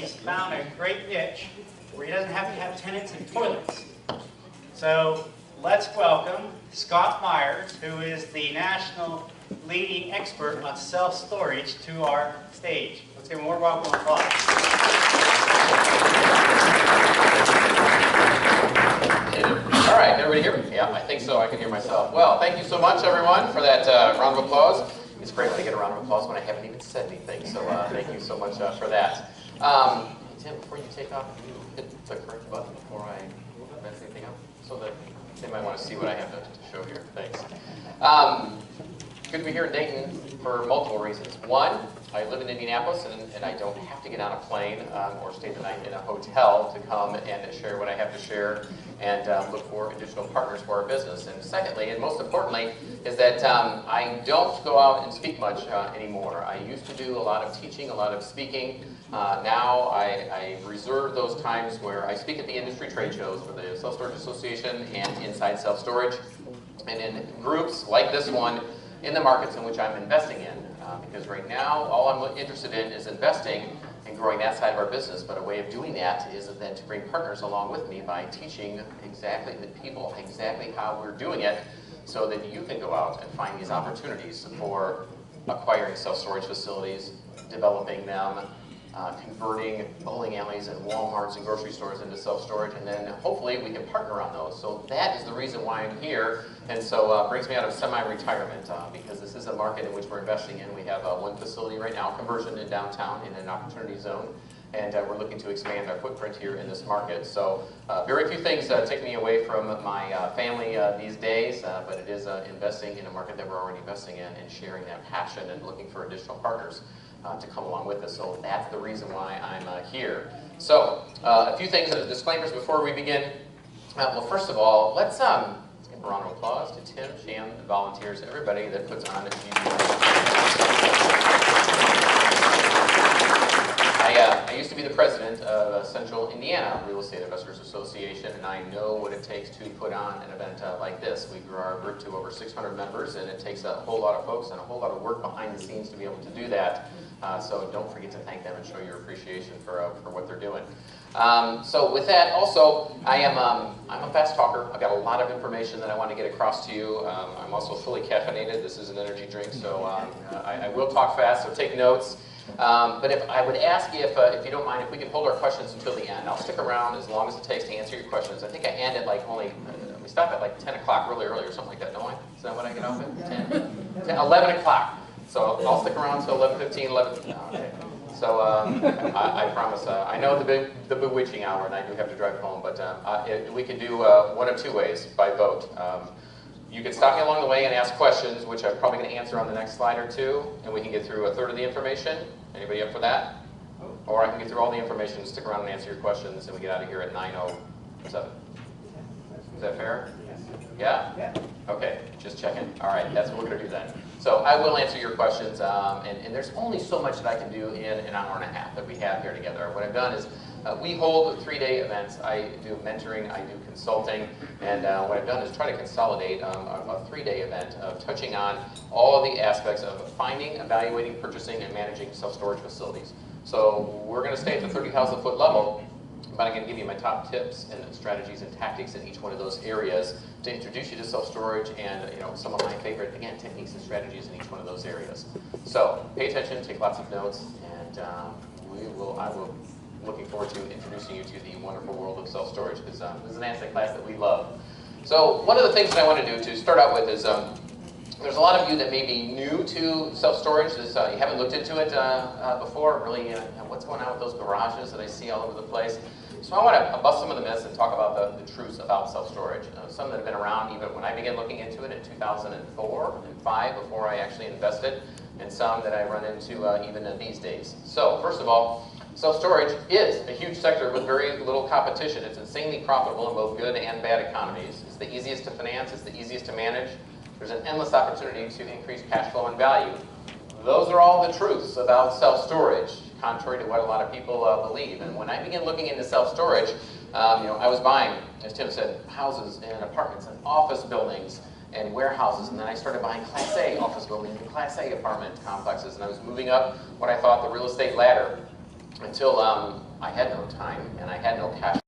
he's found a great niche where he doesn't have to have tenants and toilets. So let's welcome Scott Meyers, who is the national leading expert on self-storage, to our stage. Let's give him a warm welcome applause. All right, everybody hear me? Yeah, I think so. I can hear myself. Well, thank you so much, everyone, for that round of applause. It's great when I get a round of applause when I haven't even said anything, so thank you so much for that. Tim, before you take off, can you hit the correct button before I mess anything up? So that they might want to see what I have to show here. Thanks. Good to be here in Dayton for multiple reasons. One, I live in Indianapolis, and I don't have to get on a plane or stay the night in a hotel to come and share what I have to share and look for additional partners for our business. And secondly, and most importantly, is that I don't go out and speak much anymore. I used to do a lot of teaching, a lot of speaking. Now I reserve those times where I speak at the industry trade shows for the Self-Storage Association and Inside Self-Storage, and in groups like this one in the markets in which I'm investing in. Because right now, all I'm interested in is investing and growing that side of our business. But a way of doing that is then to bring partners along with me by teaching exactly the people exactly how we're doing it, so that you can go out and find these opportunities for acquiring self-storage facilities, developing them, converting bowling alleys and Walmarts and grocery stores into self-storage, and then hopefully we can partner on those. So that is the reason why I'm here, and so it brings me out of semi-retirement because this is a market in which we're investing in. We have one facility right now, conversion in downtown in an opportunity zone, and we're looking to expand our footprint here in this market. So very few things take me away from my family these days, but it is investing in a market that we're already investing in and sharing that passion and looking for additional partners to come along with us. So that's the reason why I'm here. So a few things, disclaimers before we begin. Well, first of all, let's give a round of applause to Tim, Shan, the volunteers, everybody that puts on I used to be the president of Central Indiana Real Estate Investors Association, and I know what it takes to put on an event like this. We grew our group to over 600 members, and it takes a whole lot of folks and a whole lot of work behind the scenes to be able to do that. So don't forget to thank them and show your appreciation for what they're doing. So with that, also, I'm a fast talker. I've got a lot of information that I want to get across to you. I'm also fully caffeinated. This is an energy drink, so I will talk fast, so take notes. But if I would ask you, if you don't mind, if we could hold our questions until the end. I'll stick around as long as it takes to answer your questions. I think I end at like only, we stop at like 10 o'clock really early or something like that, don't I? Is that what I get off at? 10, 11 o'clock. So I'll stick around until 11:15, 11. Okay. So I promise. I know the bewitching hour, and I do have to drive home. But we can do one of two ways by vote. You can stop me along the way and ask questions, which I'm probably going to answer on the next slide or two, and we can get through a third of the information. Anybody up for that? Or I can get through all the information, stick around and answer your questions, and we get out of here at 9:07. Is that fair? Yeah? Yeah. Okay, just checking. All right, that's what we're going to do then. So I will answer your questions, and there's only so much that I can do in an hour and a half that we have here together. What I've done is we hold 3-day events. I do mentoring, I do consulting, and what I've done is try to consolidate a 3-day event of touching on all of the aspects of finding, evaluating, purchasing, and managing self-storage facilities. So we're going to stay at the 30,000 foot level, but I'm going to give you my top tips and strategies and tactics in each one of those areas to introduce you to self-storage and some of my favorite, again, techniques and strategies in each one of those areas. So pay attention, take lots of notes, and I will looking forward to introducing you to the wonderful world of self-storage, because this is an asset class that we love. So one of the things that I want to do to start out with is there's a lot of you that may be new to self-storage. You haven't looked into it before, really, what's going on with those garages that I see all over the place. So I want to bust some of the myths and talk about the truths about self-storage. Some that have been around even when I began looking into it in 2004 and 5 before I actually invested, and some that I run into even these days. So first of all, self-storage is a huge sector with very little competition. It's insanely profitable in both good and bad economies. It's the easiest to finance, it's the easiest to manage. There's an endless opportunity to increase cash flow and value. Those are all the truths about self-storage, contrary to what a lot of people believe. And when I began looking into self-storage, I was buying, as Tim said, houses and apartments and office buildings and warehouses, and then I started buying Class A office buildings and Class A apartment complexes, and I was moving up what I thought the real estate ladder until I had no time and I had no cash